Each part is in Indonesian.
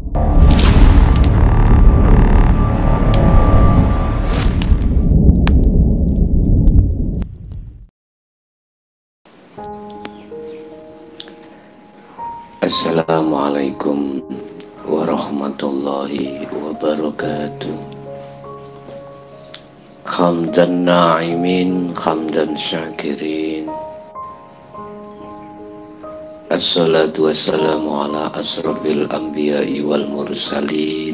Assalamualaikum warahmatullahi wabarakatuh. Hamdan na'imin, hamdan syakirin. Assalatu wassalamu ala asrafil anbiya'i wal mursalin,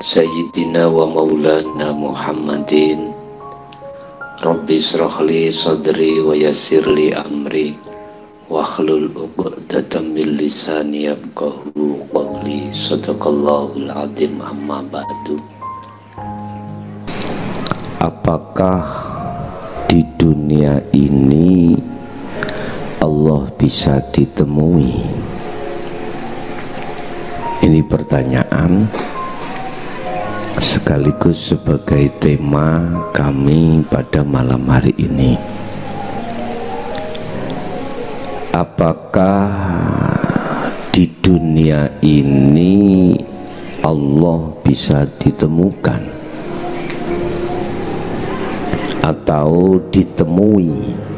Sayyidina wa maulana Muhammadin. Rabbi israhli sadri wa yassirli amri wahlul 'uqdatam min lisani yafqahu qawli. Shadaqallahul azim. Amma ba'du. Apakah di dunia ini Allah bisa ditemui? Ini pertanyaan sekaligus sebagai tema kami pada malam hari ini. Apakah di dunia ini Allah bisa ditemukan atau ditemui?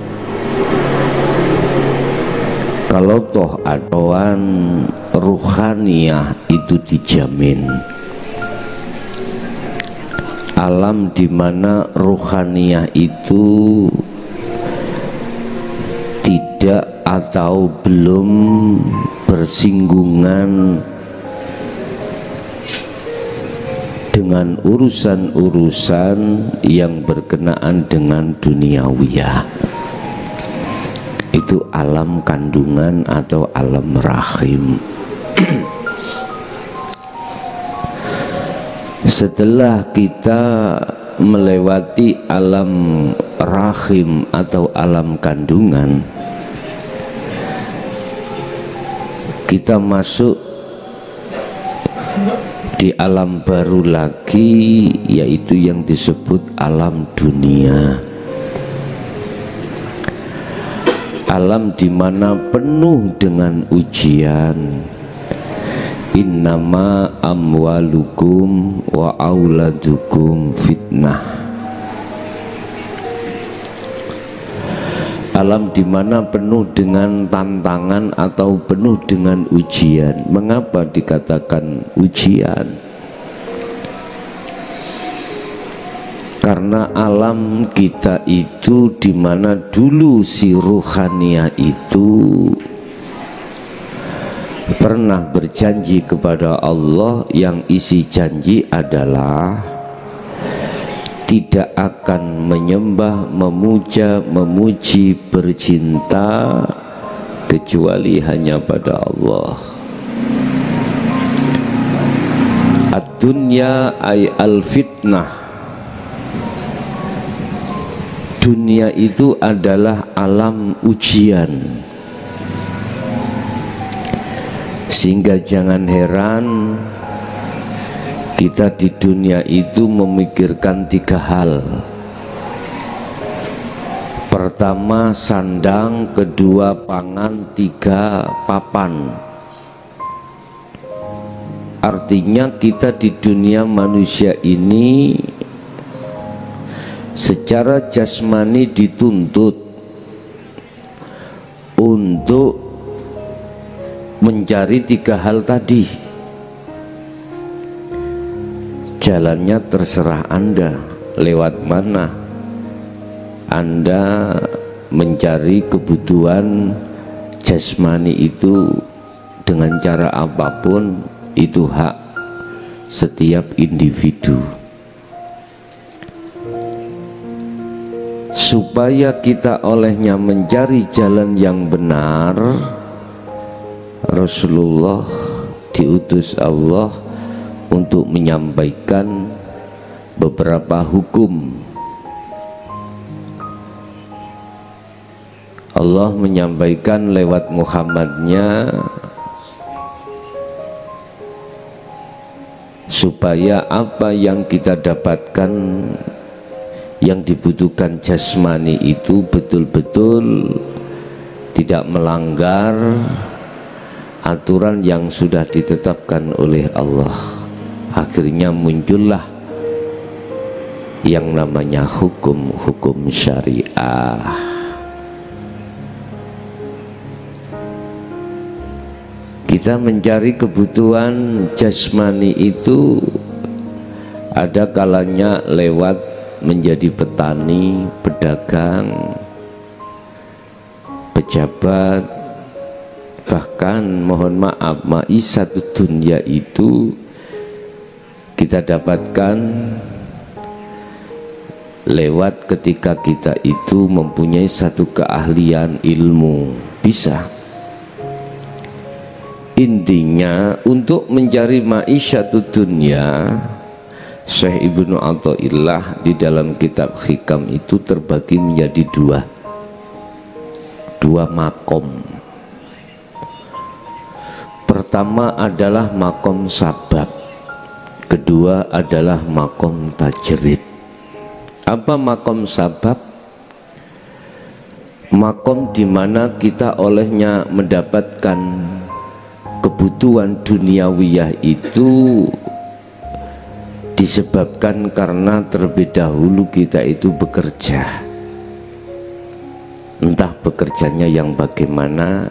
Kalau toh adoan ruhaniyah itu dijamin, alam di mana ruhaniyah itu tidak atau belum bersinggungan dengan urusan-urusan yang berkenaan dengan duniawiyah, itu alam kandungan atau alam rahim. Setelah kita melewati alam rahim atau alam kandungan, kita masuk di alam baru lagi, yaitu yang disebut alam dunia. Alam di mana penuh dengan ujian. Innama amwalukum wa auladukum fitnah. Alam di mana penuh dengan tantangan atau penuh dengan ujian. Mengapa dikatakan ujian? Karena alam kita itu di mana dulu si ruhaniyah itu pernah berjanji kepada Allah, yang isi janji adalah tidak akan menyembah, memuja, memuji, bercinta kecuali hanya pada Allah. Ad-dunya ay al-fitnah. Dunia itu adalah alam ujian. Sehingga jangan heran kita di dunia itu memikirkan tiga hal. Pertama sandang, kedua pangan, tiga papan. Artinya kita di dunia manusia ini secara jasmani dituntut untuk mencari tiga hal tadi. Jalannya terserah Anda, lewat mana Anda mencari kebutuhan jasmani itu, dengan cara apapun, itu hak setiap individu. Supaya kita olehnya mencari jalan yang benar, Rasulullah diutus Allah untuk menyampaikan beberapa hukum. Allah menyampaikan lewat Muhammadnya supaya apa yang kita dapatkan, yang dibutuhkan jasmani itu betul-betul tidak melanggar aturan yang sudah ditetapkan oleh Allah. Akhirnya muncullah yang namanya hukum-hukum syariah. Kita mencari kebutuhan jasmani itu ada kalanya lewat menjadi petani, pedagang, pejabat, bahkan mohon maaf ma'isyatud dunya itu kita dapatkan lewat ketika kita itu mempunyai satu keahlian ilmu. Bisa. Intinya untuk mencari ma'isyatud dunya, Syekh Ibnu Athaillah di dalam kitab Hikam itu terbagi menjadi dua makom. Pertama adalah makom sabab, kedua adalah makom tajrid. Apa makom sabab? Makom di mana kita olehnya mendapatkan kebutuhan duniawiyah itu disebabkan karena terlebih dahulu kita itu bekerja. Entah bekerjanya yang bagaimana,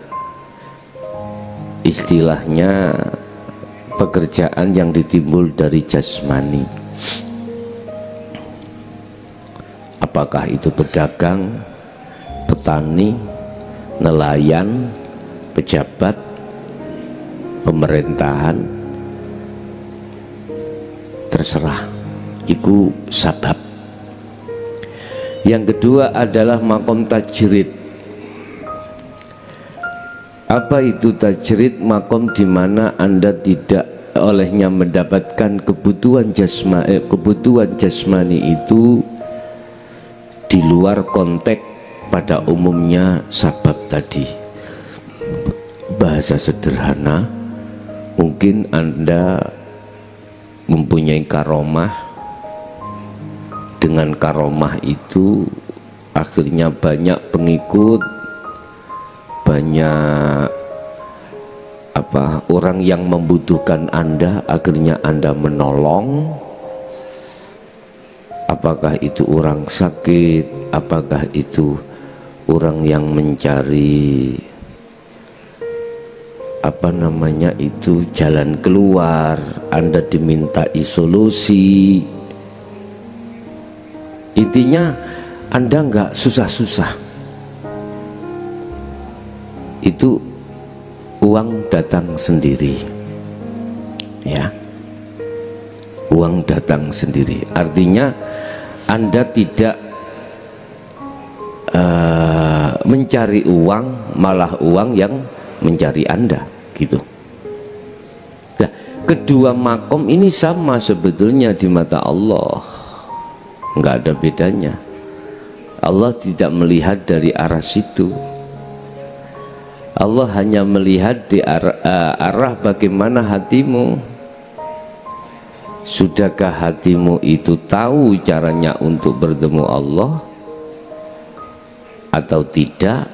istilahnya pekerjaan yang ditimbul dari jasmani. Apakah itu pedagang, petani, nelayan, pejabat, pemerintahan, terserah, itu sabab. Yang kedua adalah makom tajrid. Apa itu tajrid? Makom di mana Anda tidak olehnya mendapatkan kebutuhan jasmani itu di luar konteks pada umumnya sabab tadi. Bahasa sederhana, mungkin Anda mempunyai karomah, dengan karomah itu akhirnya banyak pengikut, banyak orang yang membutuhkan Anda, akhirnya Anda menolong. Apakah itu orang sakit, apakah itu orang yang mencari jalan keluar, Anda diminta solusi. Intinya Anda nggak susah-susah, itu uang datang sendiri, ya, uang datang sendiri. Artinya Anda tidak mencari uang, malah uang yang mencari Anda, gitu. Nah, kedua makom ini sama sebetulnya di mata Allah, nggak ada bedanya. Allah tidak melihat dari arah situ. Allah hanya melihat di arah bagaimana hatimu. Sudahkah hatimu itu tahu caranya untuk bertemu Allah atau tidak?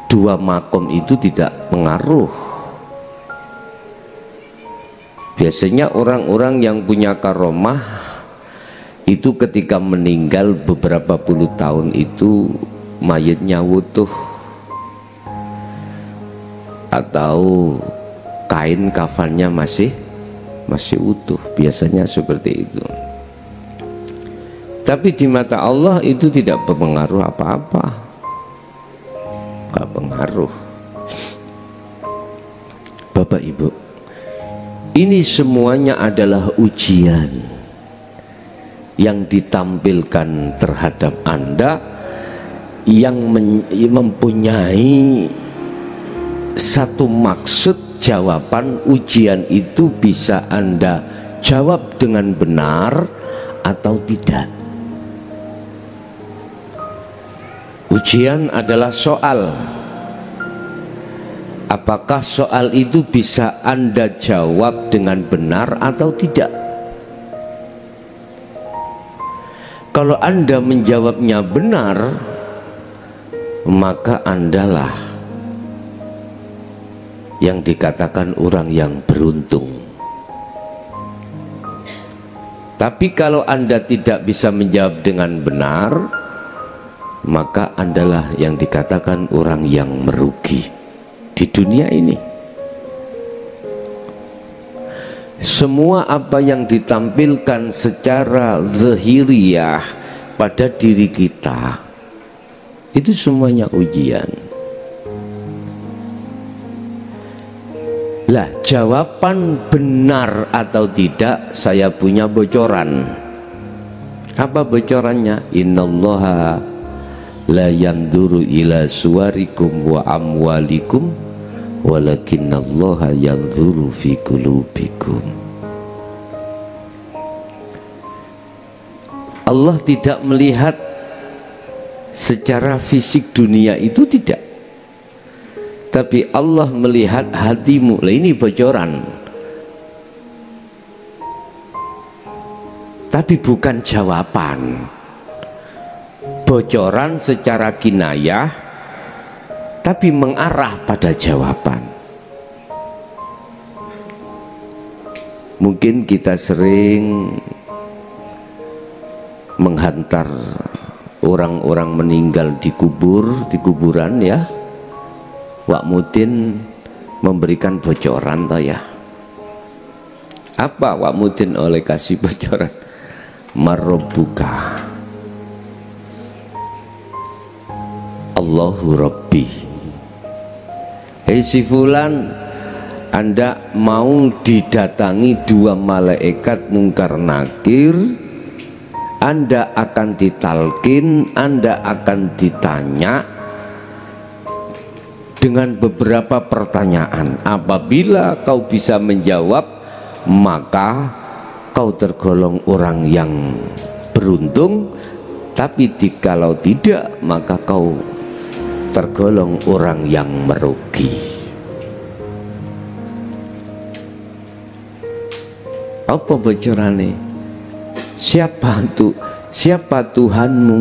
Dua makom itu tidak pengaruh. Biasanya orang-orang yang punya karomah itu ketika meninggal beberapa puluh tahun itu mayatnya utuh, atau kain kafannya masih utuh, biasanya seperti itu. Tapi di mata Allah itu tidak berpengaruh apa-apa, nggak pengaruh. Bapak Ibu, ini semuanya adalah ujian yang ditampilkan terhadap Anda yang mempunyai satu maksud. Jawaban ujian itu bisa Anda jawab dengan benar atau tidak. Ujian adalah soal. Apakah soal itu bisa Anda jawab dengan benar atau tidak? Kalau Anda menjawabnya benar, maka Andalah yang dikatakan orang yang beruntung. Tapi kalau Anda tidak bisa menjawab dengan benar, maka Andalah yang dikatakan orang yang merugi di dunia ini. Semua apa yang ditampilkan secara zahiriyah pada diri kita itu semuanya ujian. Lah, jawaban benar atau tidak saya punya bocoran. Apa bocorannya? Innallaha la yanduru ila suwarikum wa amwalikum walakinnallaha yanzuru fi qulubikum. Allah tidak melihat secara fisik dunia itu, tidak, tapi Allah melihat hatimu. Lah, ini bocoran, tapi bukan jawaban. Bocoran secara kinayah, tapi mengarah pada jawaban. Mungkin kita sering menghantar orang-orang meninggal di kuburan ya. Wak Mudin memberikan bocoran toh ya. Apa Wak Mudin oleh kasih bocoran? Marrobuka, Allahu Rabbi. Hei si fulan, Anda mau didatangi dua malaikat mungkar nakir, Anda akan ditalkin, Anda akan ditanya dengan beberapa pertanyaan. Apabila kau bisa menjawab, maka kau tergolong orang yang beruntung. Tapi jikalau tidak, maka kau tergolong orang yang merugi. Apa bocorannya? Siapa Tuhanmu?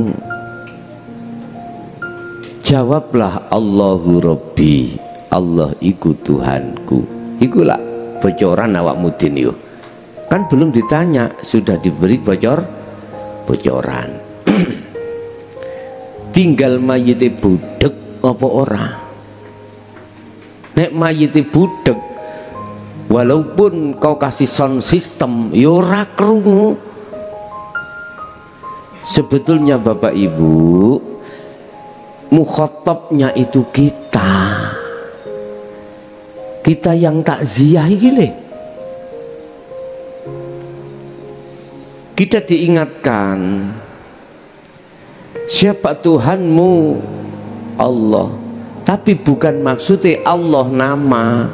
Jawablah, Allahu Rabbi, Allah iku Tuhanku. Ikulah bocoran awak mudin yuk. Kan belum ditanya, sudah diberi bocoran. Tinggal mayite budek apa ora. Nek mayite budek, walaupun kau kasih sound system, ya ora krungu. Sebetulnya Bapak Ibu, mukhatabnya itu kita yang takziah iki. Kita diingatkan, siapa Tuhanmu? Allah. Tapi bukan maksudnya Allah nama.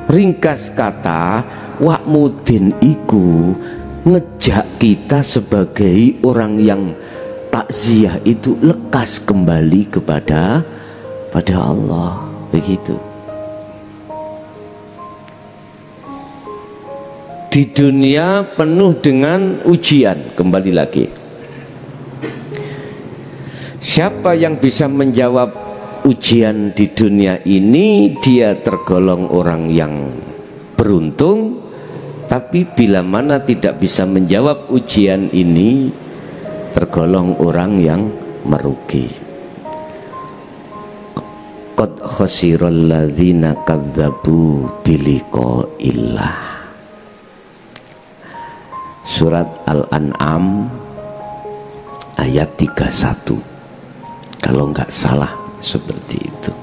Ringkas kata, Wak Mudin iku ngejak kita sebagai orang yang takziah itu lekas kembali pada Allah. Begitu. Di dunia penuh dengan ujian. Kembali lagi, siapa yang bisa menjawab ujian di dunia ini, dia tergolong orang yang beruntung. Tapi bila mana tidak bisa menjawab ujian ini, tergolong orang yang merugi. Qad khasiral ladzina kadzdzabu biliqa'illah. Surat Al-An'am ayat 31, kalau nggak salah seperti itu.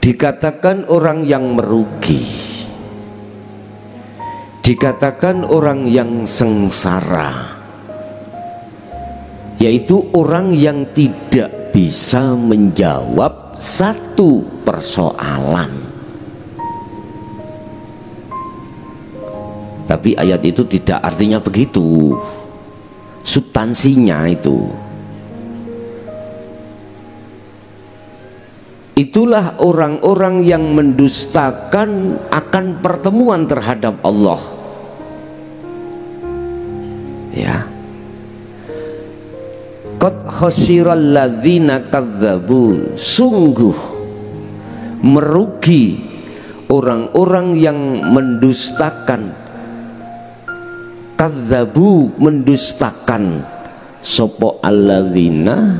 Dikatakan orang yang merugi, dikatakan orang yang sengsara, yaitu orang yang tidak bisa menjawab satu persoalan. Tapi ayat itu tidak artinya begitu, substansinya itu. Itulah orang-orang yang mendustakan akan pertemuan terhadap Allah. Ya. Qad khasiral ladzina kadzdzabu, sungguh merugi orang-orang yang mendustakan, kadzdzabu mendustakan, sopo alladzina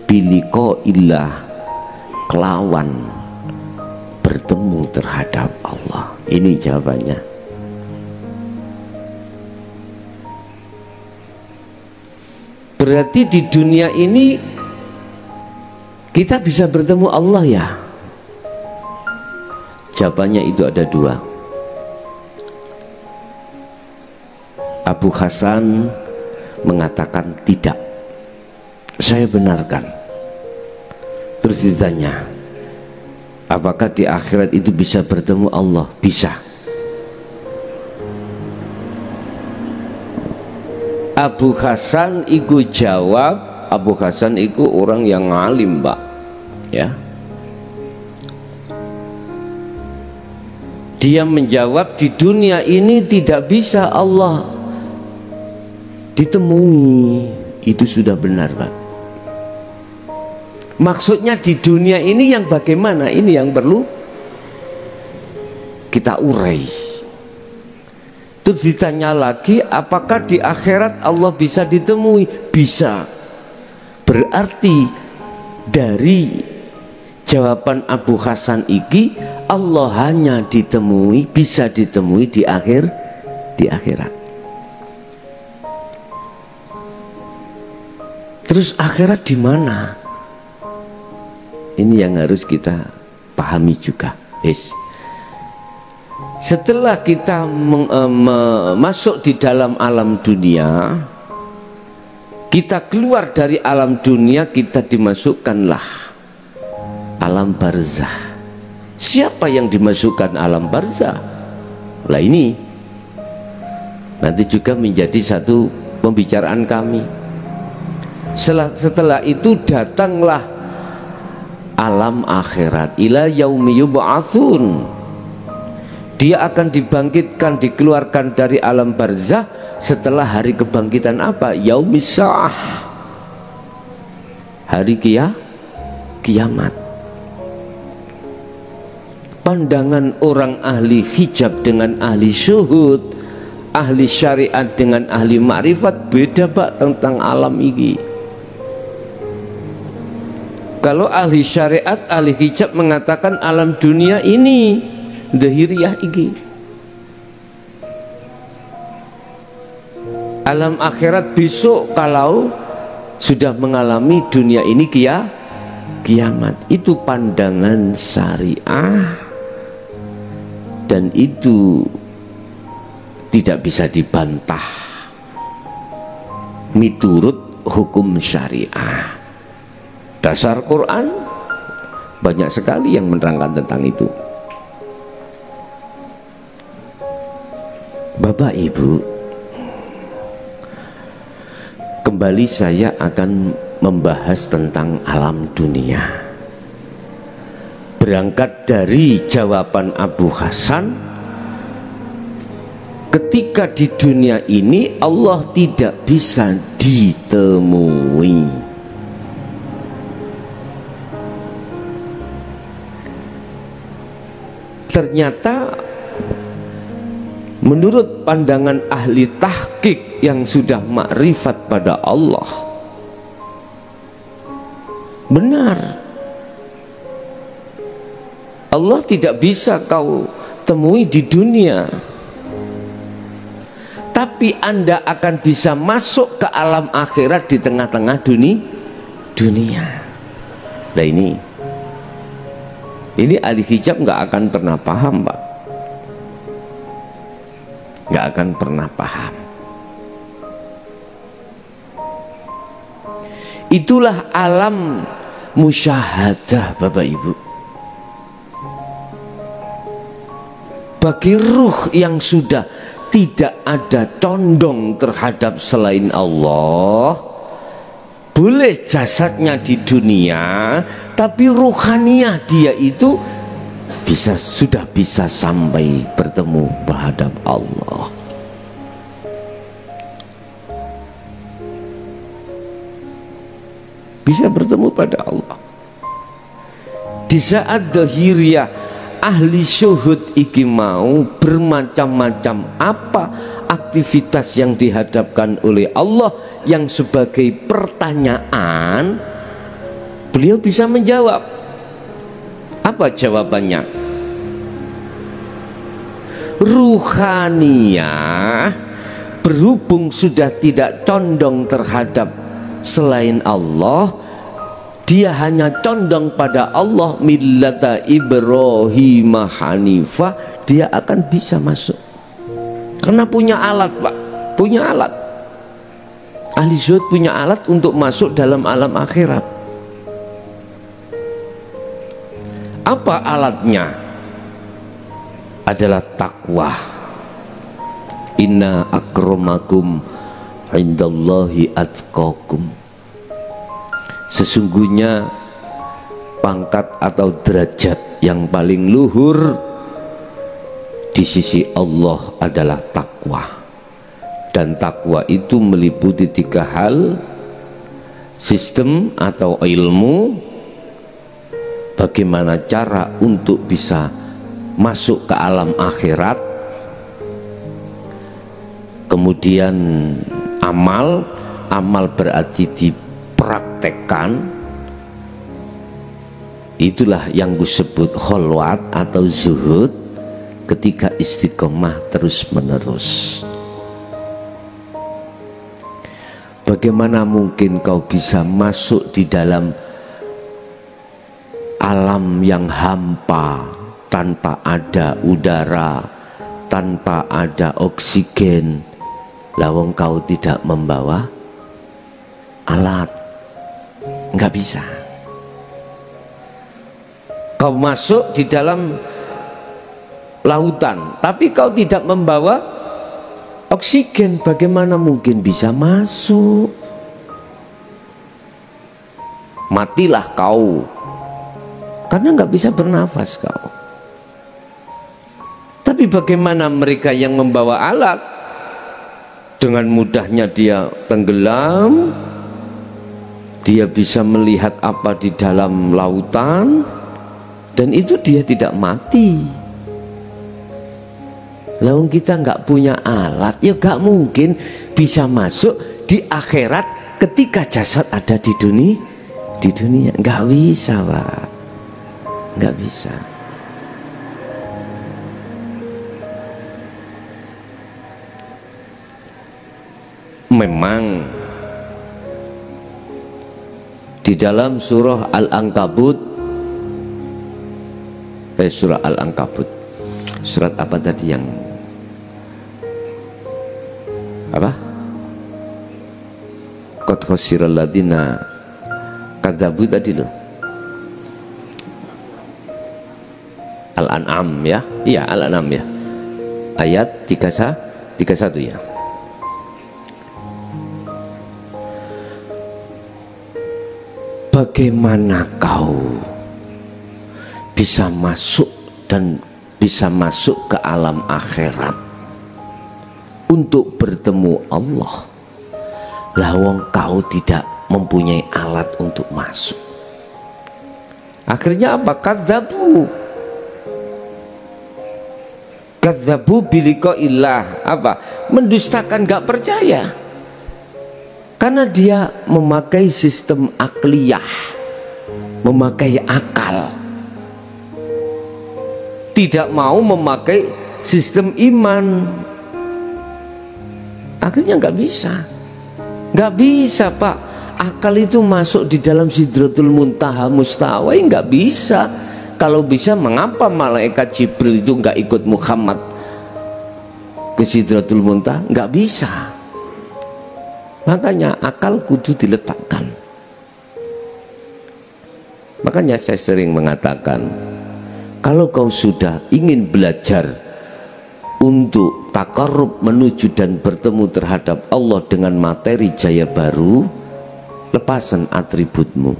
biliqaillah, kelawan bertemu terhadap Allah. Ini jawabannya. Berarti di dunia ini kita bisa bertemu Allah ya? Jawabannya itu ada dua. Abu Hasan mengatakan tidak. Saya benarkan. Terus ditanya, apakah di akhirat itu bisa bertemu Allah? Bisa. Abu Hasan iku jawab, Abu Hasan iku orang yang alim, Pak, ya. Dia menjawab, di dunia ini tidak bisa Allah ditemui. Itu sudah benar, Pak. Maksudnya di dunia ini yang bagaimana? Ini yang perlu kita urai. Terus ditanya lagi, apakah di akhirat Allah bisa ditemui? Bisa. Berarti dari jawaban Abu Hasan iki, Allah hanya ditemui, bisa ditemui di akhirat. Terus akhirat di mana? Ini yang harus kita pahami juga. Yes. Setelah kita masuk di dalam alam dunia, kita keluar dari alam dunia, kita dimasukkanlah alam barzah. Siapa yang dimasukkan alam barzah? Lah ini nanti juga menjadi satu pembicaraan kami. Setelah itu datanglah alam akhirat, ila yaumi yub'atsun. Dia akan dibangkitkan, dikeluarkan dari alam barzah setelah hari kebangkitan apa? Yaumis sa'ah, hari kiamat. Pandangan orang ahli hijab dengan ahli syuhud, ahli syariat dengan ahli ma'rifat beda, Pak, tentang alam ini. Kalau ahli syariat, ahli hijab mengatakan alam dunia ini Dahiriyah iki, alam akhirat besok kalau sudah mengalami dunia ini kiamat. Itu pandangan syariah dan itu tidak bisa dibantah miturut hukum syariah. Dasar Quran banyak sekali yang menerangkan tentang itu. Bapak Ibu, kembali saya akan membahas tentang alam dunia. Berangkat dari jawaban Abu Hasan, ketika di dunia ini Allah tidak bisa ditemui. Ternyata menurut pandangan ahli tahqiq yang sudah makrifat pada Allah, benar, Allah tidak bisa kau temui di dunia, tapi Anda akan bisa masuk ke alam akhirat di tengah-tengah dunia. Nah ini ahli hijab nggak akan pernah paham, Pak. Nggak akan pernah paham. Itulah alam musyahadah, Bapak Ibu. Bagi ruh yang sudah tidak ada condong terhadap selain Allah, boleh jasadnya di dunia, tapi ruhaniah dia itu sudah bisa sampai bertemu berhadap Allah. bisa bertemu pada Allah. Di saat dohiriyah ahli syuhud iki mau bermacam-macam apa aktivitas yang dihadapkan oleh Allah yang sebagai pertanyaan, beliau bisa menjawab. Apa jawabannya? Ruhaniyah berhubung sudah tidak condong terhadap selain Allah, dia hanya condong pada Allah, millata Ibrahim Hanifah, dia akan bisa masuk karena punya alat, Pak, punya alat. Ahli zuhud punya alat untuk masuk dalam alam akhirat. Apa alatnya? Adalah takwa. Inna akramakum indallahi atqakum. Sesungguhnya pangkat atau derajat yang paling luhur di sisi Allah adalah takwa. Dan takwa itu meliputi 3 hal: sistem atau ilmu, bagaimana cara untuk bisa masuk ke alam akhirat, kemudian amal berarti dipraktekkan, itulah yang disebut kholwat atau zuhud ketika istiqomah terus menerus. Bagaimana mungkin kau bisa masuk di dalam alam yang hampa, tanpa ada udara, tanpa ada oksigen, lawang kau tidak membawa alat? Nggak bisa. Kau masuk di dalam lautan, tapi kau tidak membawa oksigen, bagaimana mungkin bisa masuk? Matilah kau, karena nggak bisa bernafas kau. Tapi bagaimana mereka yang membawa alat, dengan mudahnya dia tenggelam, dia bisa melihat apa di dalam lautan, dan itu dia tidak mati. Lalu kita nggak punya alat, ya nggak mungkin bisa masuk di akhirat ketika jasad ada di dunia. Nggak bisa, Pak, nggak bisa. Memang di dalam surah Al-Ankabut, surah Al-Ankabut, surat apa tadi yang apa? Qad khasiral ladina kadzabu tadi loh. Al-An'am ya? Iya, Al-An'am ya. Ayat 31 ya. Bagaimana kau bisa masuk dan bisa masuk ke alam akhirat untuk bertemu Allah, lawang kau tidak mempunyai alat untuk masuk? Akhirnya apa? Kadzabu biliqa'illah. Apa? Mendustakan, gak percaya, karena dia memakai sistem akliyah, memakai akal, tidak mau memakai sistem iman. Akhirnya nggak bisa, Pak. Akal itu masuk di dalam Sidratul Muntaha Mustawa, nggak bisa. Kalau bisa, mengapa malaikat Jibril itu nggak ikut Muhammad ke Sidratul Muntaha? Nggak bisa. Makanya akal kudu diletakkan. Makanya saya sering mengatakan, kalau kau sudah ingin belajar untuk takarrub menuju dan bertemu terhadap Allah dengan materi jaya baru, lepasan atributmu.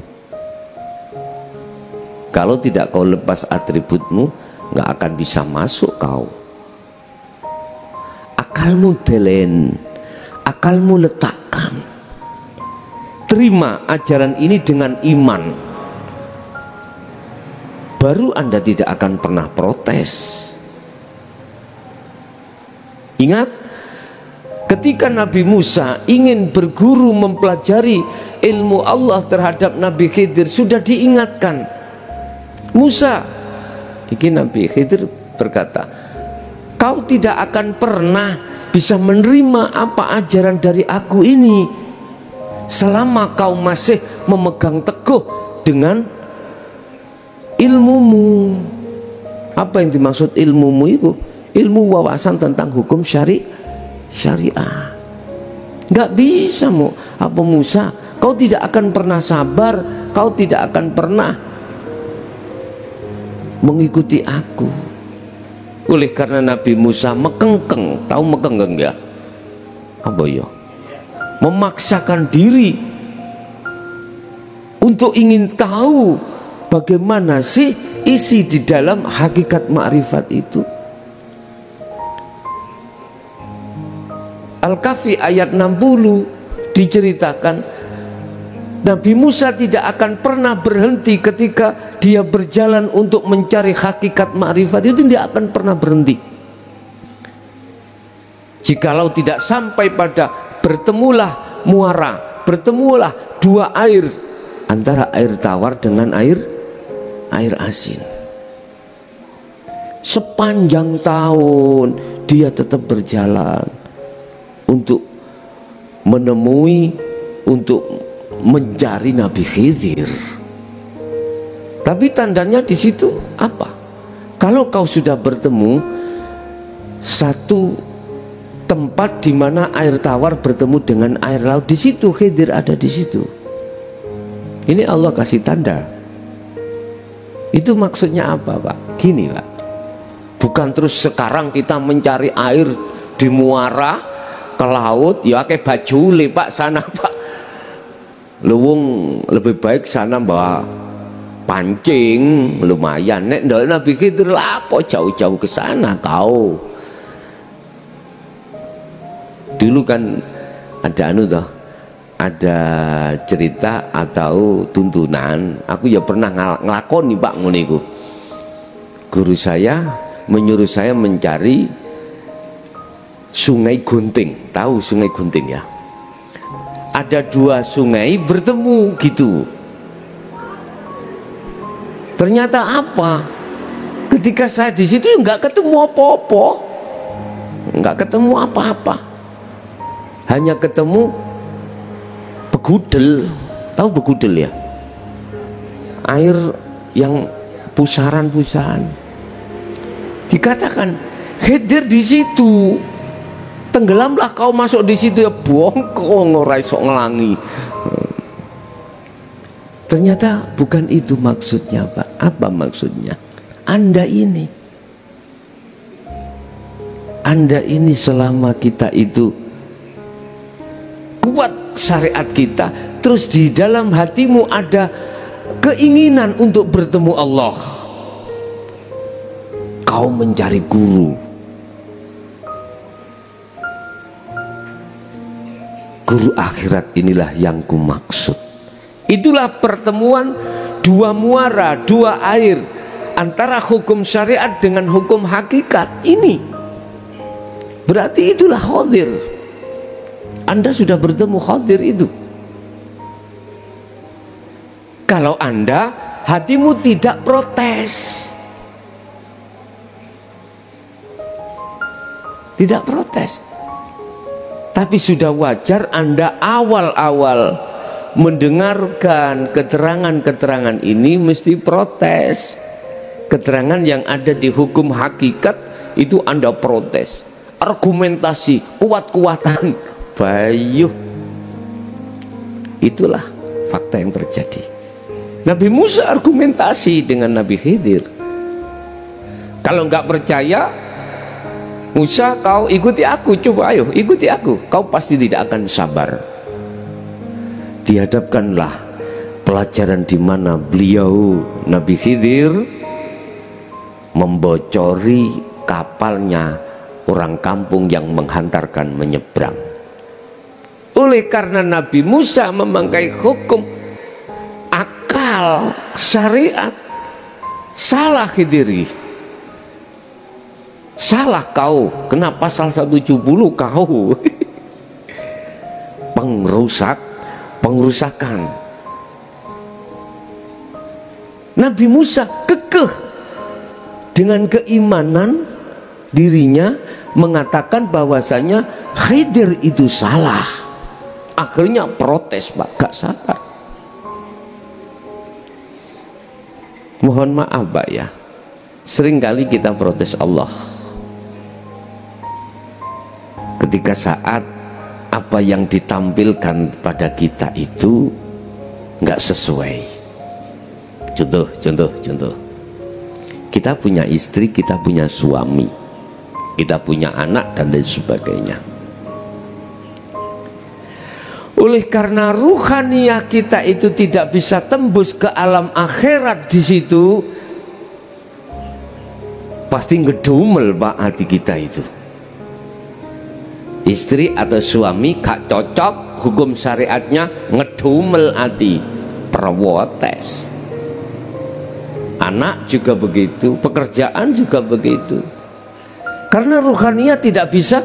Kalau tidak kau lepas atributmu, nggak akan bisa masuk kau. Akalmu delen, akalmu letakkan. menerima ajaran ini dengan iman, baru Anda tidak akan pernah protes. Ingat, ketika Nabi Musa ingin berguru mempelajari ilmu Allah terhadap Nabi Khidir, sudah diingatkan, Musa, ini Nabi Khidir berkata, kau tidak akan pernah bisa menerima apa ajaran dari aku ini selama kau masih memegang teguh dengan ilmumu. Apa yang dimaksud ilmumu itu? Ilmu wawasan tentang hukum syariah. Nggak bisa apa Musa, kau tidak akan pernah sabar, kau tidak akan pernah mengikuti aku. Oleh karena Nabi Musa mekengkeng, tahu mekengkeng ya? Apa ya? Memaksakan diri untuk ingin tahu bagaimana sih isi di dalam hakikat ma'rifat itu. Al-Kahfi ayat 60 diceritakan Nabi Musa tidak akan pernah berhenti ketika dia berjalan untuk mencari hakikat ma'rifat itu, tidak akan pernah berhenti. Jikalau tidak sampai pada bertemulah muara, bertemulah dua air, antara air tawar dengan air asin. Sepanjang tahun dia tetap berjalan untuk menemui, untuk mencari Nabi Khidir. Tapi tandanya di situ apa? Kalau kau sudah bertemu satu tempat di mana air tawar bertemu dengan air laut, di situ Khidir ada di situ. Ini Allah kasih tanda. Itu maksudnya apa, Pak? Gini, Pak. Bukan terus sekarang kita mencari air di muara ke laut, ya kayak baju le Pak sana Pak. Luwung lebih baik sana bawa pancing lumayan. Nek ndol Nabi Khidir lapo jauh-jauh ke sana kau. Dulu kan ada ada cerita atau tuntunan. Aku ya pernah ngelakoni Pak ngono iku. Guru saya menyuruh saya mencari Sungai Gunting. Tahu Sungai Gunting ya? Ada dua sungai bertemu gitu. Ternyata apa? Ketika saya di situ nggak ketemu apa-apa, nggak ketemu apa-apa. Hanya ketemu begudel. Tahu begudel ya? Air yang pusaran-pusaran. Dikatakan Khidir di situ. Tenggelamlah kau masuk di situ ya, bongkong ora iso ngelangi. Ternyata bukan itu maksudnya, Pak. Apa maksudnya? Anda ini selama kita itu kuat syariat kita, terus di dalam hatimu ada keinginan untuk bertemu Allah, kau mencari guru. Guru akhirat inilah yang kumaksud. Itulah pertemuan dua muara, dua air, antara hukum syariat dengan hukum hakikat ini. Berarti itulah Khidir. Anda sudah bertemu Khidir itu. Kalau Anda hatimu tidak protes, tidak protes, tapi sudah wajar Anda awal-awal mendengarkan keterangan-keterangan ini mesti protes. Keterangan yang ada di hukum hakikat itu Anda protes, argumentasi, kuat-kuatan, bayuh. Itulah fakta yang terjadi. Nabi Musa argumentasi dengan Nabi Khidir. Kalau nggak percaya, Musa, kau ikuti aku, coba ayo ikuti aku, kau pasti tidak akan sabar. Dihadapkanlah pelajaran di mana beliau Nabi Khidir membocori kapalnya orang kampung yang menghantarkan menyeberang. Oleh karena Nabi Musa memakai hukum akal syariat, salah Khidiri, salah kau, kena pasal 170 kau pengrusakan. Nabi Musa kekeh dengan keimanan dirinya, mengatakan bahwasanya Khidir itu salah. Akhirnya protes, Pak, gak sabar. Mohon maaf, Pak, ya, seringkali kita protes Allah ketika saat apa yang ditampilkan pada kita itu nggak sesuai. Contoh. Kita punya istri, kita punya suami, kita punya anak dan lain sebagainya. Oleh karena ruhaniyah kita itu tidak bisa tembus ke alam akhirat, di situ pasti ngedumel, Pak, hati kita itu. Istri atau suami gak cocok hukum syariatnya, ngedumel hati, protes. Anak juga begitu, pekerjaan juga begitu. Karena ruhaniyah tidak bisa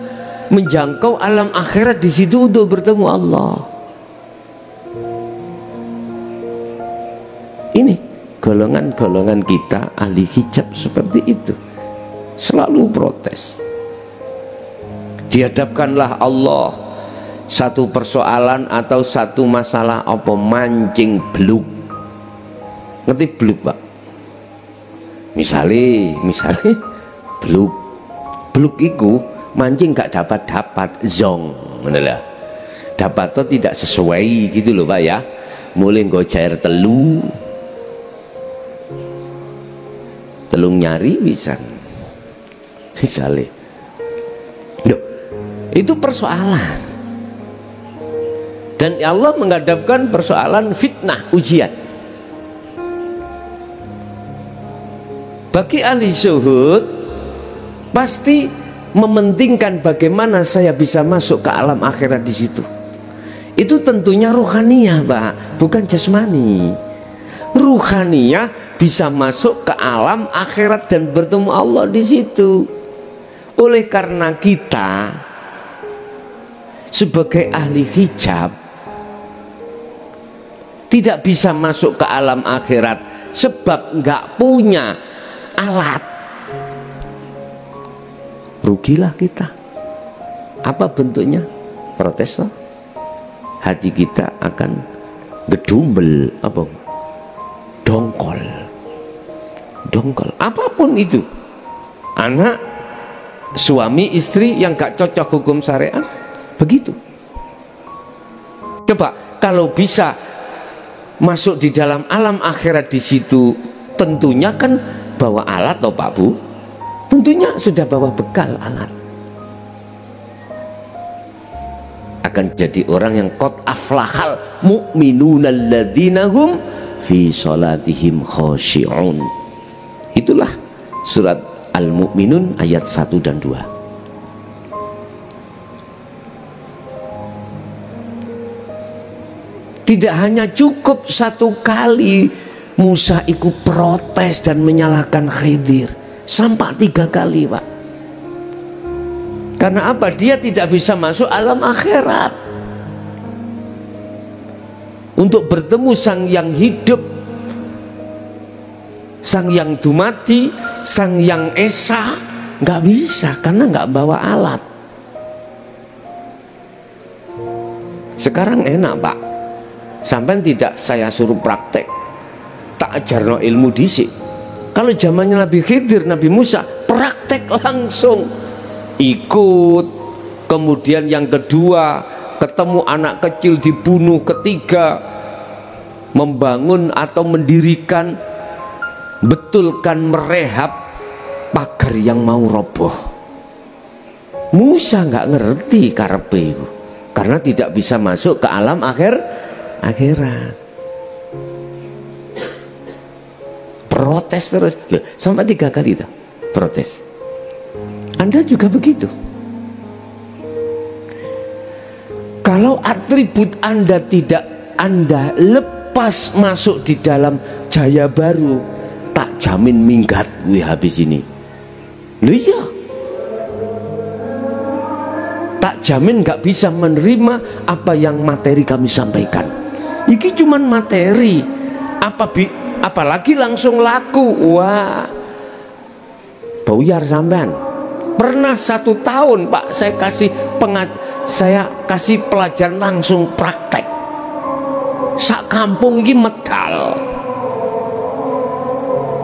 menjangkau alam akhirat di situ untuk bertemu Allah. Ini golongan-golongan kita ahli hijab seperti itu, selalu protes. Dihadapkanlah Allah satu persoalan atau satu masalah, apa mancing bluk. Ngerti bluk, Pak? Misalnya bluk iku mancing gak dapat zong, bener. Dapat tuh tidak sesuai gitu loh, Pak, ya. Mulai nggo cair telung nyari bisa. Misalnya, itu persoalan. Dan Allah menghadapkan persoalan fitnah, ujian. Bagi ahli zuhud pasti mementingkan bagaimana saya bisa masuk ke alam akhirat di situ. Itu tentunya ruhaniyah, Pak, bukan jasmani. Ruhaniyah bisa masuk ke alam akhirat dan bertemu Allah di situ. Oleh karena kita sebagai ahli hijab tidak bisa masuk ke alam akhirat sebab nggak punya alat, rugilah kita. Apa bentuknya? Protes loh. Hati kita akan gedumbel, apa? Dongkol, apapun itu. Anak, suami, istri yang gak cocok hukum syariat, begitu. Coba kalau bisa masuk di dalam alam akhirat di situ, tentunya kan bawa alat toh, Pak Bu. Tentunya sudah bawa bekal alat. Akan jadi orang yang qad aflahal mu'minuna alladzina hum fi salatihim khashi'un. Itulah surat Al-Mu'minun ayat 1 dan 2. Tidak hanya cukup satu kali Musa ikut protes dan menyalahkan Khidir, sampai 3 kali, Pak. Karena apa? Dia tidak bisa masuk alam akhirat untuk bertemu sang yang hidup, sang yang dumati, sang yang esa. Nggak bisa karena nggak bawa alat. Sekarang enak, Pak, sampai tidak saya suruh praktek, tak ajarno ilmu disik. Kalau zamannya Nabi Khidir, Nabi Musa, praktek langsung, ikut. Kemudian yang kedua, ketemu anak kecil dibunuh. Ketiga, membangun atau mendirikan, betulkan, merehab pagar yang mau roboh. Musa nggak ngerti karepe itu, karena tidak bisa masuk ke alam akhirat. Protes terus. Loh, sampai 3 kali itu protes. Anda juga begitu. Kalau atribut Anda tidak Anda lepas masuk di dalam jaya baru, tak jamin minggat gue habis ini. Loh iya, tak jamin gak bisa menerima apa yang materi kami sampaikan. Iki cuman materi, apalagi langsung laku. Wah, buyar sampean. Pernah 1 tahun Pak, saya kasih pelajaran langsung praktek. Sak kampung ini medal.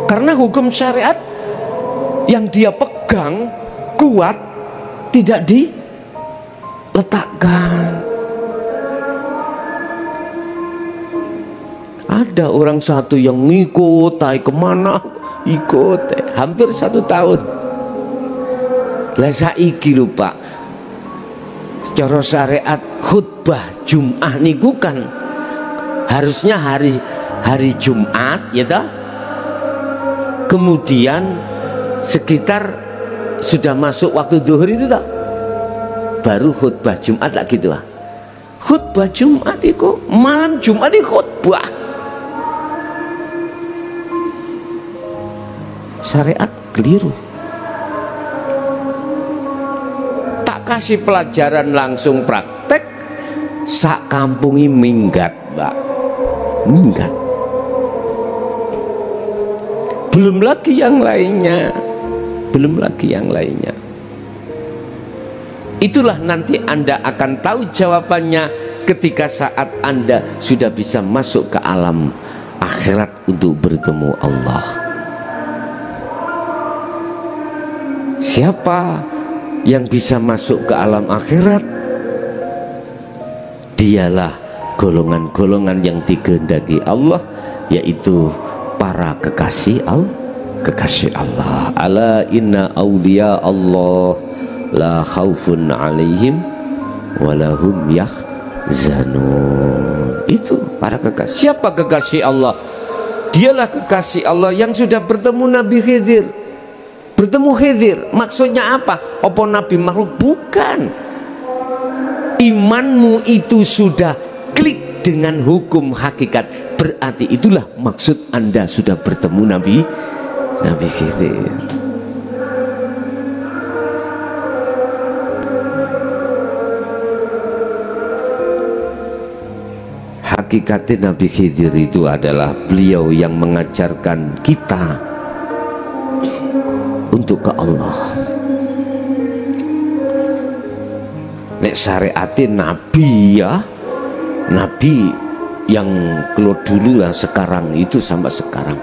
Karena hukum syariat yang dia pegang kuat, tidak diletakkan. Ada orang satu yang ngikut, kemana ikut, hampir 1 tahun. Lah saiki lho Pak, secara syariat khutbah Jum'ah niku kan harusnya hari Jumat ya toh. Kemudian sekitar sudah masuk waktu zuhur itu toh, baru khutbah Jumat lah gitu lah. Khutbah Jumat itu malam Jumat itu khutbah. Syariat keliru. Tak kasih pelajaran langsung praktek, sak kampungi minggat Mbak, minggat. Belum lagi yang lainnya, belum lagi yang lainnya. Itulah nanti Anda akan tahu jawabannya ketika saat Anda sudah bisa masuk ke alam akhirat untuk bertemu Allah. Siapa yang bisa masuk ke alam akhirat? Dialah golongan-golongan yang dikehendaki Allah, yaitu para kekasih Allah. Ala inna awliya Allah la khaufun alaihim walahum yahzanun. Itu para kekasih. Siapa kekasih Allah? Dialah kekasih Allah yang sudah bertemu Nabi Khidir. Bertemu Khidir, maksudnya apa? Apa Nabi makhluk? Bukan. Imanmu itu sudah klik dengan hukum hakikat, berarti itulah maksud Anda sudah bertemu Nabi Khidir. Hakikatnya Nabi Khidir itu adalah beliau yang mengajarkan kita untuk ke Allah. Nek syariatin Nabi ya, Nabi yang keluar dulu yang sekarang itu sampai sekarang.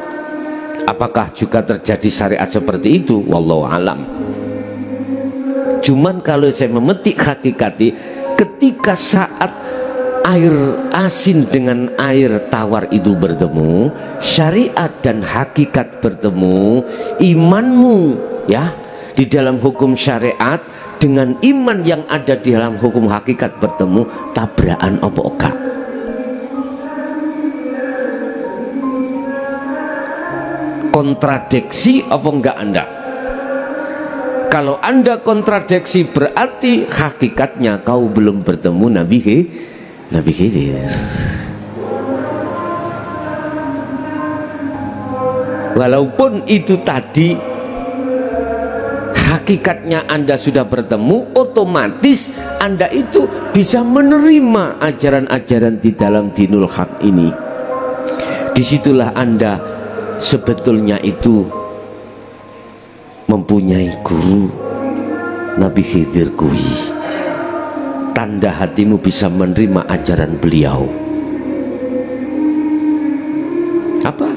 Apakah juga terjadi syariat seperti itu? Wallahu alam. Cuman kalau saya memetik hakikati, ketika saat air asin dengan air tawar itu bertemu, syariat dan hakikat bertemu, imanmu ya di dalam hukum syariat dengan iman yang ada di dalam hukum hakikat bertemu, tabrakan apa enggak? Kontradiksi apa enggak Anda? Kalau Anda kontradiksi berarti hakikatnya kau belum bertemu Nabi Khidir. Walaupun itu tadi hakikatnya Anda sudah bertemu, otomatis Anda itu bisa menerima ajaran-ajaran di dalam dinul haq ini. Disitulah Anda sebetulnya itu mempunyai guru Nabi Khidir kui. Tanda hatimu bisa menerima ajaran beliau. Apa?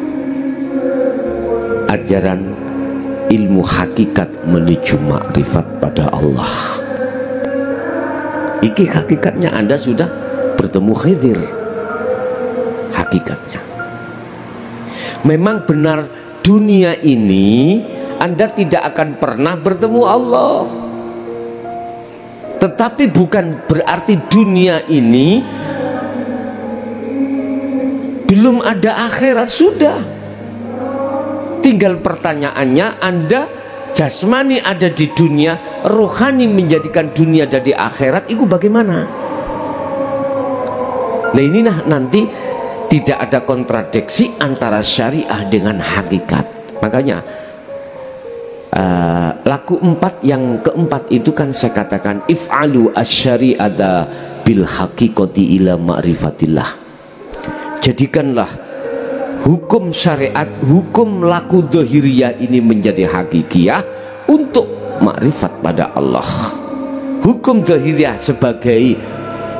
Ajaran ilmu hakikat menuju makrifat pada Allah. Iki hakikatnya Anda sudah bertemu Khidir. Hakikatnya memang benar, dunia ini Anda tidak akan pernah bertemu Allah. Tetapi bukan berarti dunia ini belum ada akhirat. Sudah, tinggal pertanyaannya, Anda jasmani ada di dunia, rohani menjadikan dunia jadi akhirat, itu bagaimana? Nah ini nanti tidak ada kontradiksi antara syariah dengan hakikat. Makanya laku 4 yang keempat itu kan saya katakan if'alu asyari'ata bil haqiqati ila ma'rifatillah. Jadikanlah hukum syariat, hukum laku dhahiriyah ini menjadi hakikiyah untuk makrifat pada Allah. Hukum dhahiriyah sebagai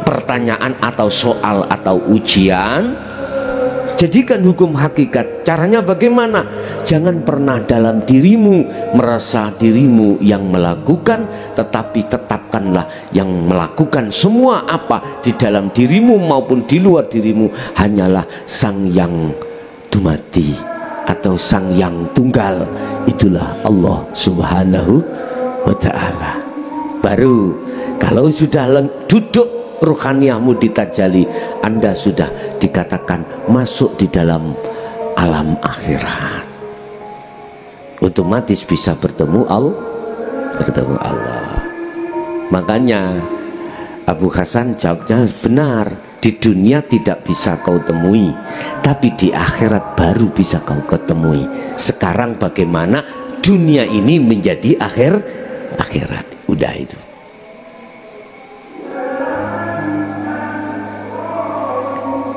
pertanyaan atau soal atau ujian, jadikan hukum hakikat. Caranya bagaimana? Jangan pernah dalam dirimu merasa dirimu yang melakukan, tetapi tetapkanlah yang melakukan semua apa di dalam dirimu maupun di luar dirimu hanyalah Sang Yang Dumati atau Sang Yang Tunggal. Itulah Allah Subhanahu wa Ta'ala. Baru kalau sudah duduk ruhaniyahmu ditajali, Anda sudah dikatakan masuk di dalam alam akhirat. Otomatis bisa bertemu Allah. Makanya Abu Hasan jawabnya benar. Di dunia tidak bisa kau temui, tapi di akhirat baru bisa kau ketemui. Sekarang bagaimana dunia ini menjadi akhirat? Udah itu.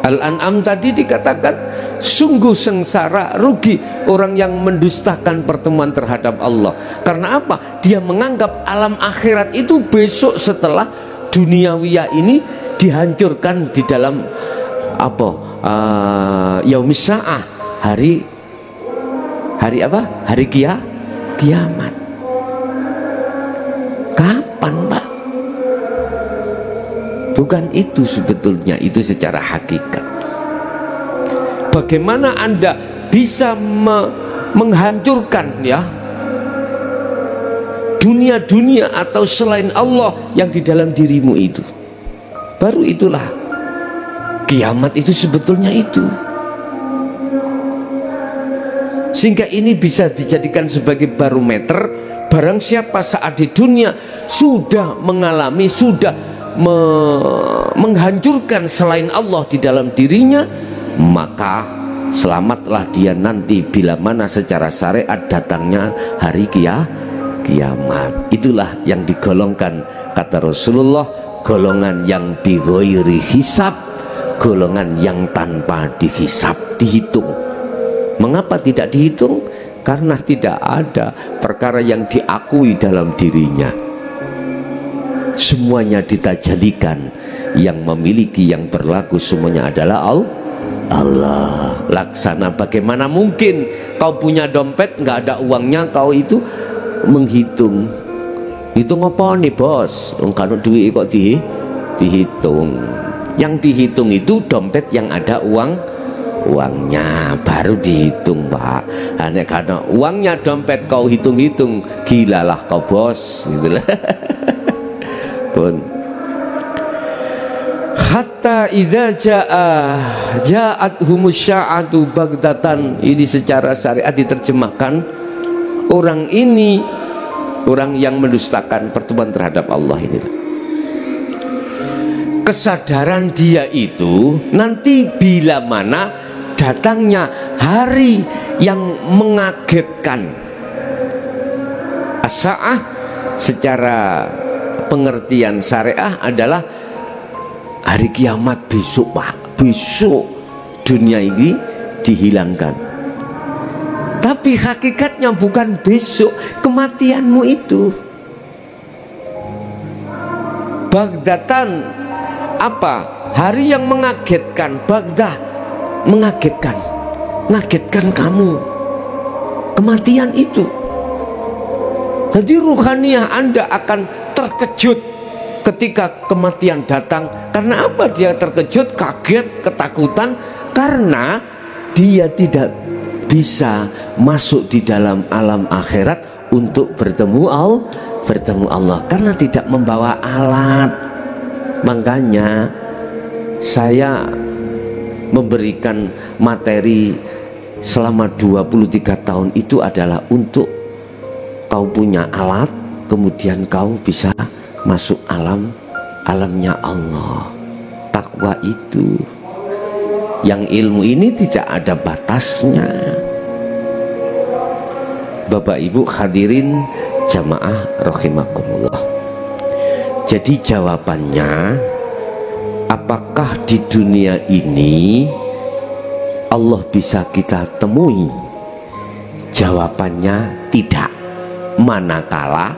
Al-An'am tadi dikatakan sungguh sengsara, rugi orang yang mendustakan pertemuan terhadap Allah. Karena apa? Dia menganggap alam akhirat itu besok setelah duniawiyah ini dihancurkan di dalam apa? Yaumis Sa'ah, hari apa? Hari kiamat. Kapan, Pak? Bukan itu sebetulnya, itu secara hakikat. Bagaimana Anda bisa menghancurkan ya dunia-dunia atau selain Allah yang di dalam dirimu itu? Baru itulah kiamat itu sebetulnya itu. Sehingga ini bisa dijadikan sebagai barometer. Barang siapa saat di dunia sudah mengalami, sudah menghancurkan selain Allah di dalam dirinya, maka selamatlah dia nanti bila mana secara syariat datangnya hari kiamat. Itulah yang digolongkan, kata Rasulullah, golongan yang bighairi hisab, golongan yang tanpa dihisab, dihitung. Mengapa tidak dihitung? Karena tidak ada perkara yang diakui dalam dirinya. Semuanya ditajalikan. Yang memiliki, yang berlaku semuanya adalah Allah. Laksana bagaimana mungkin kau punya dompet nggak ada uangnya, kau itu menghitung. Hitung apa nih bos? Kalau duit kok dihitung. Yang dihitung itu dompet yang ada uangnya, baru dihitung, Pak. Hanya karena uangnya dompet kau hitung-hitung, gilalah kau bos, gitulah. Pun hatta idza ja'at humusya'atu bagdatan. Ini secara syariat diterjemahkan, orang ini orang yang mendustakan pertemuan terhadap Allah ini, kesadaran dia itu nanti bila mana datangnya hari yang mengagetkan. As-sa'ah secara pengertian syariah adalah hari kiamat besok, Pak. Besok dunia ini dihilangkan. Tapi hakikatnya bukan besok, kematianmu itu. Bagdatan apa? Hari yang mengagetkan. Bagdah, mengagetkan kamu. Kematian itu. Jadi ruhaniyah Anda akan terkejut ketika kematian datang. Karena apa dia terkejut, kaget, ketakutan? Karena dia tidak bisa masuk di dalam alam akhirat untuk bertemu Allah karena tidak membawa alat. Makanya saya memberikan materi selama 23 tahun itu adalah untuk kau punya alat, kemudian kau bisa masuk alamnya Allah. takwa itu. Yang ilmu ini tidak ada batasnya. Bapak Ibu hadirin jamaah rahimakumullah. Jadi jawabannya, apakah di dunia ini Allah bisa kita temui? Jawabannya tidak, manakala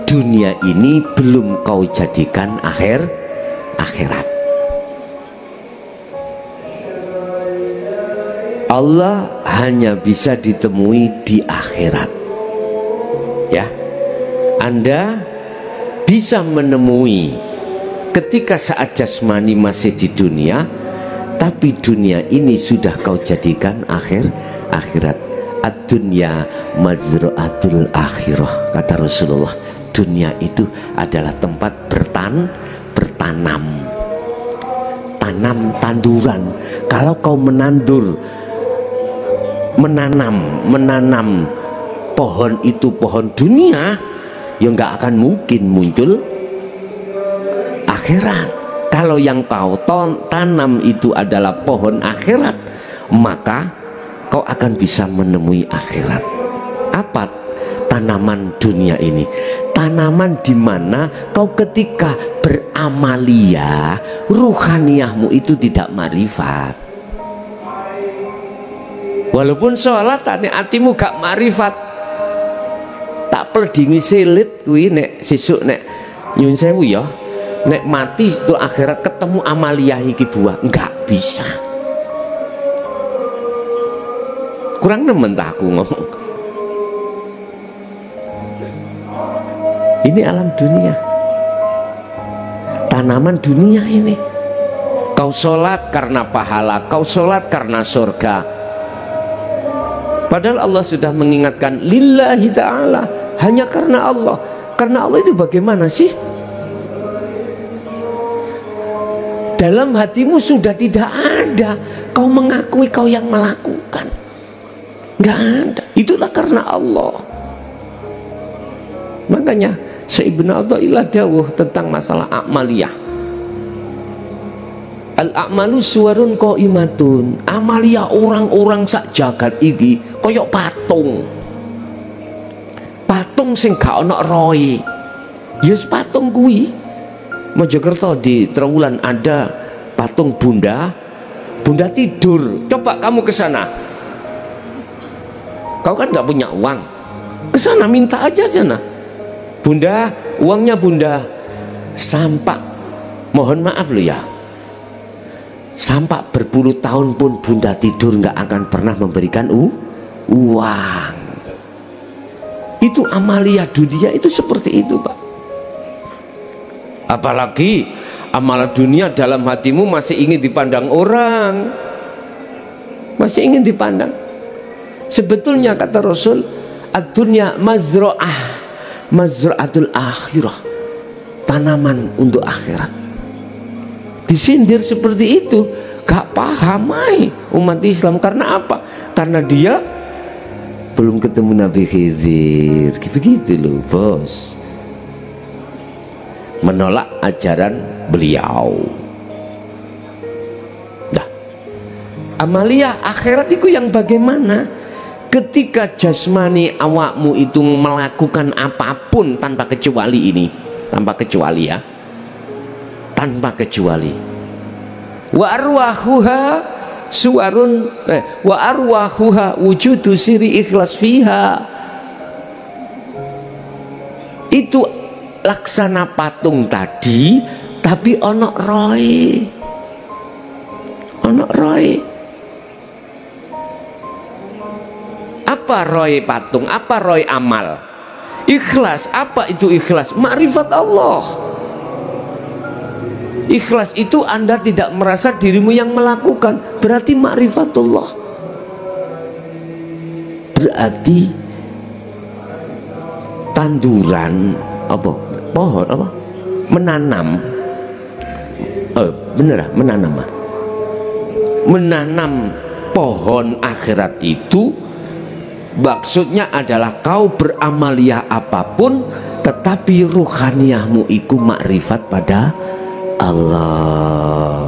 dunia ini belum kau jadikan akhirat. Allah hanya bisa ditemui di akhirat. Ya, Anda bisa menemui ketika saat jasmani masih di dunia, tapi dunia ini sudah kau jadikan akhirat. Ad-dunya mazra'atul akhirah, kata Rasulullah. Dunia itu adalah tempat bertanam, tanduran. Kalau kau menandur, menanam pohon itu pohon dunia, ya nggak akan mungkin muncul akhirat. Kalau yang kau tanam itu adalah pohon akhirat, maka kau akan bisa menemui akhirat. Apa tanaman dunia ini? Tanaman di mana kau ketika beramalia, ruhaniyahmu itu tidak marifat. Walaupun sholat nek atimu gak marifat, tak peledingi silit kuwi nek sesuk nek nyun sewu ya, nek mati itu akhirat ketemu amaliyah iki buah, enggak bisa. Kurang nemen tak aku ngomong. Ini alam dunia, tanaman dunia ini. Kau sholat karena pahala, kau sholat karena surga. Padahal Allah sudah mengingatkan lillahi ta'ala, hanya karena Allah. Karena Allah itu bagaimana sih? Dalam hatimu sudah tidak ada, kau mengakui kau yang melakukan. Nggak ada, itulah karena Allah. Makanya Syekh Ibnu Athaillah dawuh tentang masalah amaliyah. Al-a'malu suwarun qaimatun. Amaliyah orang-orang sak jagat iki koyok patung. Patung sing gak ana roe. Yes patung kuwi. Mojokerto di Trowulan ada patung Bunda tidur. Coba kamu ke sana. Kau kan nggak punya uang, ke sana minta aja sana. Bunda, uangnya Bunda. Sampak, mohon maaf lo ya, sampak berpuluh tahun pun Bunda tidur nggak akan pernah memberikan uang. Itu amalia dunia itu seperti itu, Pak. Apalagi amalan dunia dalam hatimu masih ingin dipandang orang, masih ingin dipandang. Sebetulnya kata Rasul, ad-dunya mazra'atul akhirah, tanaman untuk akhirat. Disindir seperti itu, gak paham umat Islam. Karena apa? Karena dia belum ketemu Nabi Khidir. Gitu loh bos, menolak ajaran beliau. Nah, amalia akhirat itu yang bagaimana? Ketika jasmani awakmu itu melakukan apapun tanpa kecuali ini, tanpa kecuali ya, tanpa kecuali. Wa arwahuha suwarun wa arwahuha wujudu siri ikhlas fiha. Itu laksana patung tadi, tapi ono roy, ono roy. Apa roy patung? Apa roy amal? Ikhlas. Apa itu ikhlas? Ma'rifat Allah. Ikhlas itu Anda tidak merasa dirimu yang melakukan, berarti ma'rifatullah. Berarti tanduran apa? Pohon apa? Menanam. Bener menanam. Menanam pohon akhirat itu maksudnya adalah kau beramaliyah apapun, tetapi ruhaniyahmu iku makrifat pada Allah.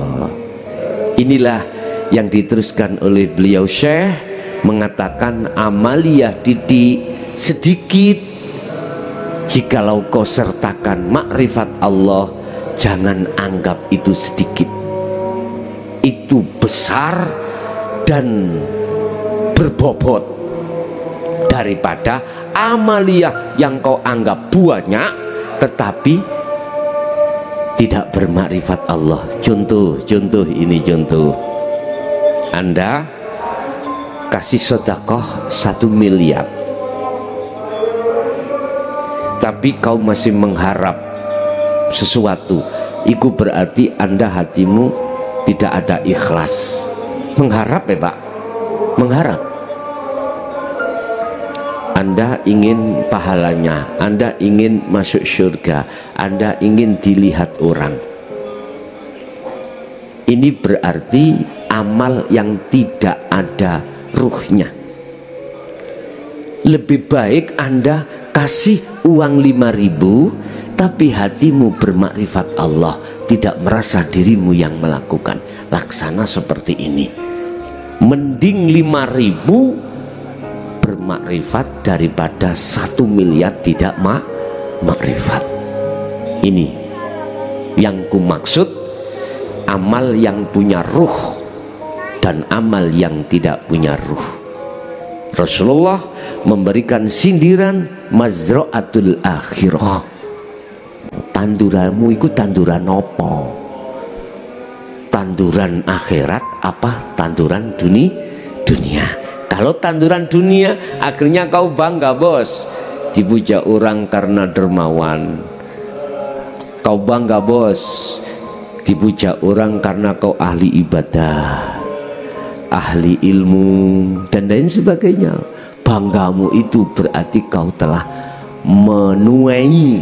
Inilah yang diteruskan oleh beliau Syekh, mengatakan amaliyah didik sedikit, jikalau kau sertakan makrifat Allah, jangan anggap itu sedikit, itu besar dan berbobot daripada amaliyah yang kau anggap banyak tetapi tidak bermakrifat Allah. Contoh ini contoh. Anda kasih sedekah 1 miliar, tapi kau masih mengharap sesuatu, itu berarti Anda hatimu tidak ada ikhlas. Mengharap ya Pak, mengharap. Anda ingin pahalanya, Anda ingin masuk surga, Anda ingin dilihat orang. Ini berarti amal yang tidak ada ruhnya. Lebih baik Anda kasih uang 5.000 tapi hatimu bermakrifat Allah, tidak merasa dirimu yang melakukan. Laksana seperti ini. Mending 5.000 bermakrifat daripada 1 miliar tidak makrifat. Ini yang ku maksud, amal yang punya ruh dan amal yang tidak punya ruh. Rasulullah memberikan sindiran mazra'atul akhirah. Tanduranmu itu tanduran apa? Tanduran akhirat apa tanduran dunia? Kalau tanduran dunia, akhirnya kau bangga bos, dipuja orang karena dermawan. Kau bangga bos, dipuja orang karena kau ahli ibadah, ahli ilmu, dan lain sebagainya. Banggamu itu berarti kau telah menuai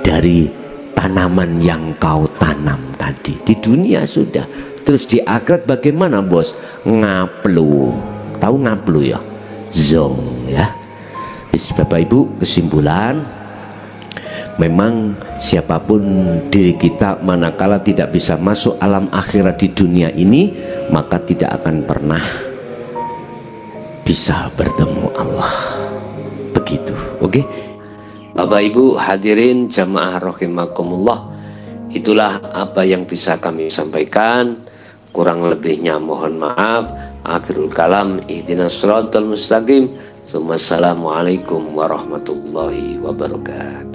dari tanaman yang kau tanam tadi. Di dunia sudah. Terus di akhirat bagaimana bos? Ngaplu. Tahu ngaplu ya? Zong ya. Bapak Ibu, kesimpulan, memang siapapun diri kita manakala tidak bisa masuk alam akhirat di dunia ini, maka tidak akan pernah bisa bertemu Allah. Begitu, oke? Bapak Ibu hadirin jamaah rahimakumullah, itulah apa yang bisa kami sampaikan. Kurang lebihnya mohon maaf. Akhirul kalam, ihdinas shiratal mustaqim. Assalamualaikum warahmatullahi wabarakatuh.